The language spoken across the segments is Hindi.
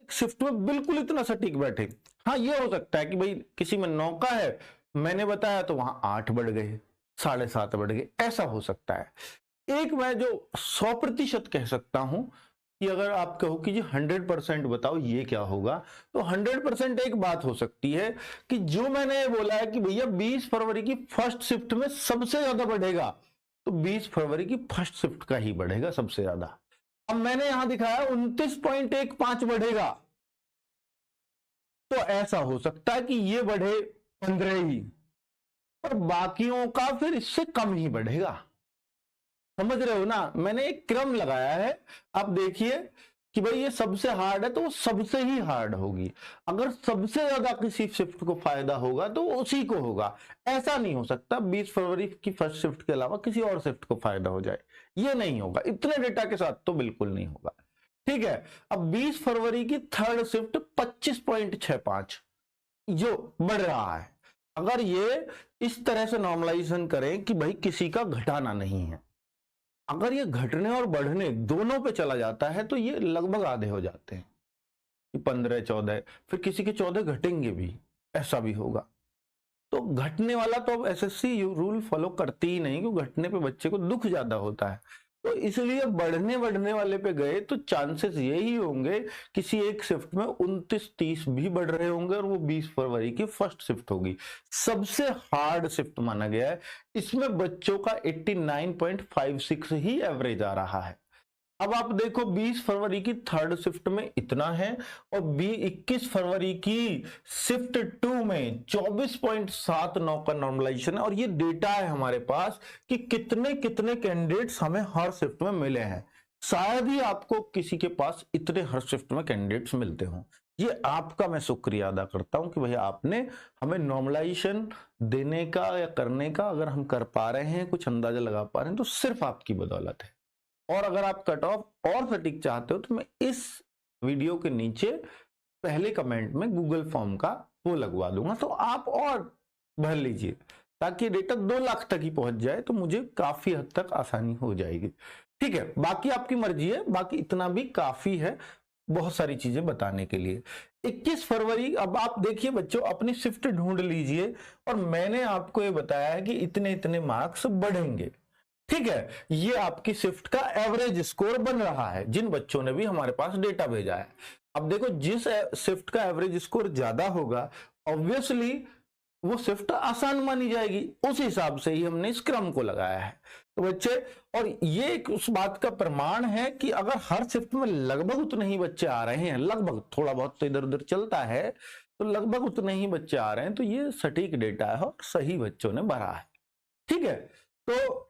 शिफ्ट में बिल्कुल इतना सटीक बैठे। हाँ, ये हो सकता है कि भाई किसी में 9 का है, मैंने बताया तो वहां 8 बढ़ गए, 7.5 बढ़ गए, ऐसा हो सकता है। एक मैं जो 100% कह सकता हूं कि अगर आप कहो कि जी 100% बताओ ये क्या होगा, तो 100% एक बात हो सकती है कि जो मैंने बोला है कि भैया 20 फरवरी की फर्स्ट शिफ्ट में सबसे ज्यादा बढ़ेगा, तो 20 फरवरी की फर्स्ट शिफ्ट का ही बढ़ेगा सबसे ज्यादा। अब मैंने यहां दिखाया 29.15 बढ़ेगा, तो ऐसा हो सकता है कि ये बढ़े 15 ही, और बाकियों का फिर इससे कम ही बढ़ेगा। समझ रहे हो ना, मैंने एक क्रम लगाया है। आप देखिए कि भाई ये सबसे हार्ड है तो वो सबसे ही हार्ड होगी। अगर सबसे ज्यादा किसी शिफ्ट को फायदा होगा तो उसी को होगा। ऐसा नहीं हो सकता 20 फरवरी की फर्स्ट शिफ्ट के अलावा किसी और शिफ्ट को फायदा हो जाए, ये नहीं होगा। इतने डेटा के साथ तो बिल्कुल नहीं होगा। ठीक है, अब 20 फरवरी की थर्ड शिफ्ट 25.65 जो बढ़ रहा है, अगर ये इस तरह से नॉर्मलाइजेशन करें कि भाई किसी का घटाना नहीं है, अगर ये घटने और बढ़ने दोनों पे चला जाता है तो ये लगभग आधे हो जाते हैं कि 15-14, फिर किसी के 14 घटेंगे भी, ऐसा भी होगा। तो घटने वाला तो अब एसएससी रूल फॉलो करती ही नहीं, क्योंकि घटने पे बच्चे को दुख ज्यादा होता है। तो इसलिए बढ़ने बढ़ने वाले पे गए तो चांसेस यही होंगे किसी एक शिफ्ट में 29-30 भी बढ़ रहे होंगे, और वो 20 फरवरी की फर्स्ट शिफ्ट होगी, सबसे हार्ड शिफ्ट माना गया है। इसमें बच्चों का 89.56 ही एवरेज आ रहा है। अब आप देखो 20 फरवरी की थर्ड शिफ्ट में इतना है, और 21 फरवरी की शिफ्ट 2 में 24.79 का नॉर्मलाइजेशन है। और ये डेटा है हमारे पास कि कितने कितने कैंडिडेट्स हमें हर शिफ्ट में मिले हैं। शायद ही आपको किसी के पास इतने हर शिफ्ट में कैंडिडेट्स मिलते हों। ये आपका मैं शुक्रिया अदा करता हूं कि भैया आपने हमें नॉर्मलाइजेशन देने का या करने का, अगर हम कर पा रहे हैं, कुछ अंदाजा लगा पा रहे हैं, तो सिर्फ आपकी बदौलत है। और अगर आप कट ऑफ और सटीक चाहते हो तो मैं इस वीडियो के नीचे पहले कमेंट में गूगल फॉर्म का वो लगवा दूंगा, तो आप और भर लीजिए ताकि डेटा 2 लाख तक ही पहुंच जाए, तो मुझे काफी हद तक आसानी हो जाएगी। ठीक है, बाकी आपकी मर्जी है, बाकी इतना भी काफी है बहुत सारी चीजें बताने के लिए। 21 फरवरी, अब आप देखिए बच्चों अपनी शिफ्ट ढूंढ लीजिए, और मैंने आपको ये बताया है कि इतने इतने मार्क्स बढ़ेंगे। ठीक है, ये आपकी शिफ्ट का एवरेज स्कोर बन रहा है जिन बच्चों ने भी हमारे पास डेटा भेजा है। अब देखो जिस शिफ्ट का एवरेज स्कोर ज्यादा होगा, ऑब्वियसली वो शिफ्ट आसान मानी जाएगी, उस हिसाब से ही हमने इस क्रम को लगाया है। तो बच्चे, और ये एक उस बात का प्रमाण है कि अगर हर शिफ्ट में लगभग उतने ही बच्चे आ रहे हैं, लगभग, थोड़ा बहुत तो इधर उधर चलता है, तो लगभग उतने ही बच्चे आ रहे हैं, तो ये सटीक डेटा है और सही बच्चों ने भरा है। ठीक है, तो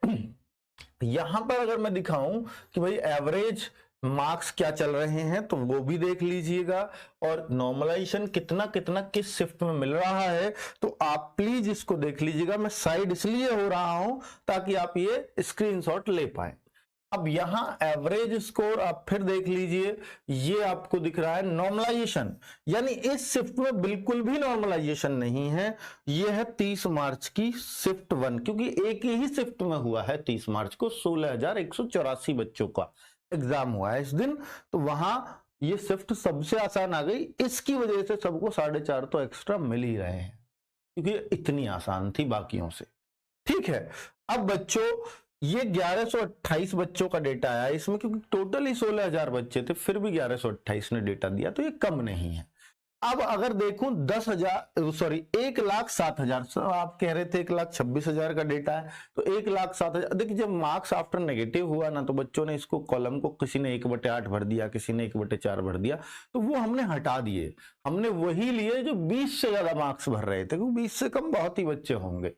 यहां पर अगर मैं दिखाऊं कि भाई एवरेज मार्क्स क्या चल रहे हैं, तो वो भी देख लीजिएगा, और नॉर्मलाइजेशन कितना कितना किस शिफ्ट में मिल रहा है, तो आप प्लीज इसको देख लीजिएगा। मैं साइड इसलिए हो रहा हूं ताकि आप ये स्क्रीनशॉट ले पाए। अब यहां एवरेज स्कोर आप फिर देख लीजिए, ये आपको दिख रहा है नॉर्मलाइजेशन, यानी इस शिफ्ट में बिल्कुल भी नॉर्मलाइजेशन नहीं है। ये है 30 मार्च की शिफ्ट 1, क्योंकि एक ही शिफ्ट में हुआ है 30 मार्च को 16,184 बच्चों का एग्जाम हुआ है इस दिन, तो वहां ये शिफ्ट सबसे आसान आ गई। इसकी वजह से सबको 4.5 तो एक्स्ट्रा मिल ही रहे हैं, क्योंकि इतनी आसान थी बाकियों से। ठीक है, अब बच्चों ये 1128 बच्चों का डेटा आया इसमें, क्योंकि टोटल ही 16,000 बच्चे थे, फिर भी 1128 ने डेटा दिया, तो ये कम नहीं है। अब अगर देखूं 1,07,000, आप कह रहे थे 1,26,000 का डेटा है, तो 1,07,000। देखिए जब मार्क्स आफ्टर नेगेटिव हुआ ना, तो बच्चों ने इसको कॉलम को किसी ने 1/8 भर दिया, किसी ने 1/4 भर दिया, तो वो हमने हटा दिए। हमने वही लिए जो 20 से ज्यादा मार्क्स भर रहे थे, क्योंकि 20 से कम बहुत ही बच्चे होंगे।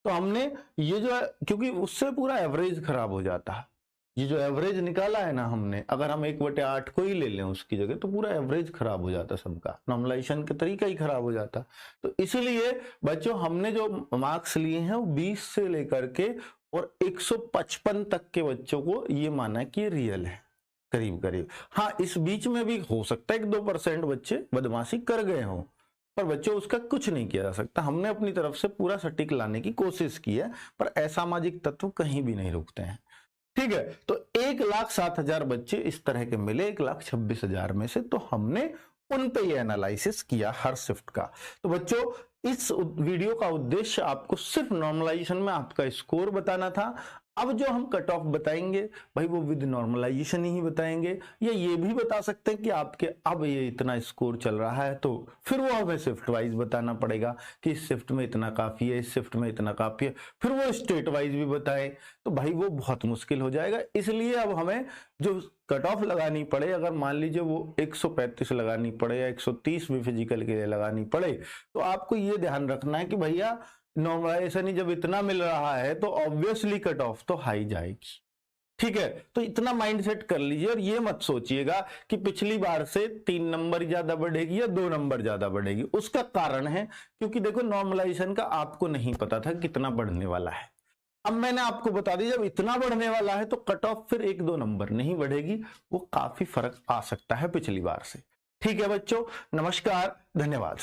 तो हमने ये जो है, क्योंकि उससे पूरा एवरेज खराब हो जाता है, ये जो एवरेज निकाला है ना हमने, अगर हम 1/8 को ही ले लें उसकी जगह, तो पूरा एवरेज खराब हो जाता सबका, नॉर्मलाइजेशन का तरीका ही खराब हो जाता। तो इसलिए बच्चों हमने जो मार्क्स लिए हैं वो 20 से लेकर के और 155 तक के बच्चों को ये माना कि ये रियल है करीब करीब। हाँ, इस बीच में भी हो सकता है कि 2% बच्चे बदमाशी कर गए हों, पर बच्चों उसका कुछ नहीं किया जा सकता। हमने अपनी तरफ से पूरा सटीक लाने की कोशिश की है, पर असामाजिक तत्व कहीं भी नहीं रुकते हैं। ठीक है, तो 1,07,000 बच्चे इस तरह के मिले 1,26,000 में से, तो हमने उन पे ये एनालिसिस किया हर शिफ्ट का। तो बच्चों इस वीडियो का उद्देश्य आपको सिर्फ नॉर्मलाइजेशन में आपका स्कोर बताना था। अब जो हम कट ऑफ बताएंगे भाई वो विद नॉर्मलाइजेशन ही बताएंगे, या ये भी बता सकते हैं कि आपके अब ये इतना स्कोर चल रहा है, तो फिर वो हमें शिफ्ट वाइज बताना पड़ेगा कि इस शिफ्ट में इतना काफी है, इस शिफ्ट में इतना काफी है, फिर वो स्टेट वाइज भी बताए, तो भाई वो बहुत मुश्किल हो जाएगा। इसलिए अब हमें जो कट ऑफ लगानी पड़े, अगर मान लीजिए वो 135 लगानी पड़े या 130 भी फिजिकल के लिए लगानी पड़े, तो आपको ये ध्यान रखना है कि भैया नॉर्मलाइजेशन ही जब इतना मिल रहा है तो ऑब्वियसली कट ऑफ तो हाई जाएगी। ठीक है, तो इतना माइंड सेट कर लीजिए और ये मत सोचिएगा कि पिछली बार से 3 नंबर ज्यादा बढ़ेगी या 2 नंबर ज्यादा बढ़ेगी। उसका कारण है क्योंकि देखो नॉर्मलाइजेशन का आपको नहीं पता था कितना बढ़ने वाला है। अब मैंने आपको बता दी जब इतना बढ़ने वाला है तो कट ऑफ फिर 1-2 नंबर नहीं बढ़ेगी, वो काफी फर्क आ सकता है पिछली बार से। ठीक है बच्चों, नमस्कार, धन्यवाद।